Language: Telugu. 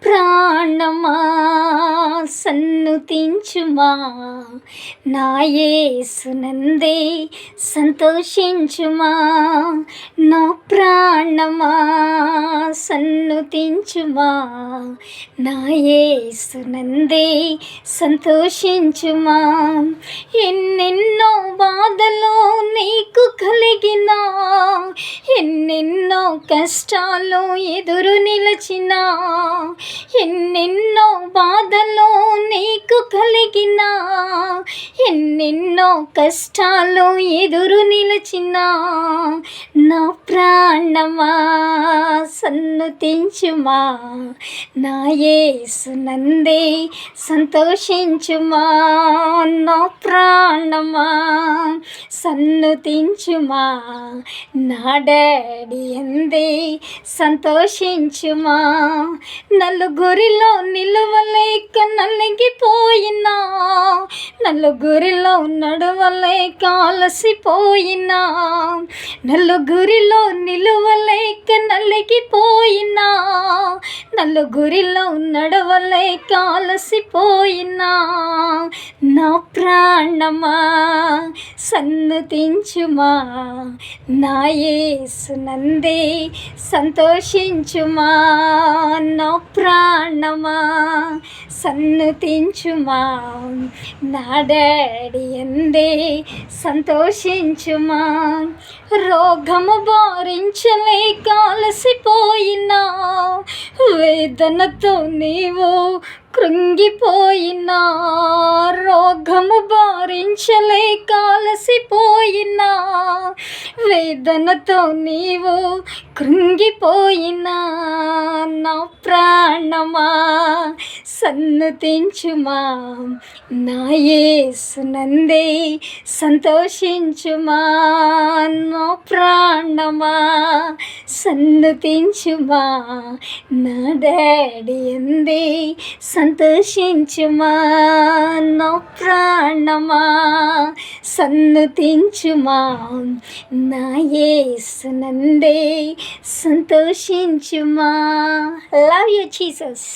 ప్రాణమా సన్నుతించుమా, నా యేసునందే సంతోషించుమా. నా ప్రాణమా సన్నుతించుమా, నా యేసునందే సంతోషించుమా. ఎన్నెన్నో బాధలు నీకు కలిగినా, ఎన్నెన్నో కష్టాలు ఎదురు నిలిచినా, ఎన్నెన్నో బాధలు నీకు కలిగినా, ఎన్నెన్నో కష్టాలు ఎదురు నిలిచినా, నా ప్రాణమా సన్నుతించుమా, నా యేసునందే సంతోషించుమా. నా ప్రాణమా సన్నుతించుమా, నా డాడీ యందే సంతోషించుమా. నలుగురిలో నిలువలేక నలిగిపోయినా, నలుగురిలో నడవలేక అలసిపోయినా, నలుగురిలో నిలువలేక నలిగిపోయినా, నలుగురిలో నడవలేక అలసిపోయినా, నా ప్రాణమా సన్నుతించుమా, నా యేసునందే సంతోషించుమా. నా ప్రాణమా సన్నుతించుమా, నా డాడీ యందే సంతోషించుమా. రోగము భరించలేక అలసిపోయినా, వేదనతో నీవు కృంగిపోయినా, రోగము భరించలేక అలసిపోయినా, వేదనతో నీవు కృంగిపోయినా, నా ప్రాణమా సన్నుతించుమా, నా యేసునందే సంతోషించుమా. నా ప్రాణమా సన్నుతించుమా, నా డాడీ యందే సంతోషించుమా. నా ప్రాణమా సన్నుతించుమా, నా యేసునందే సంతోషించుమా. Love you Jesus.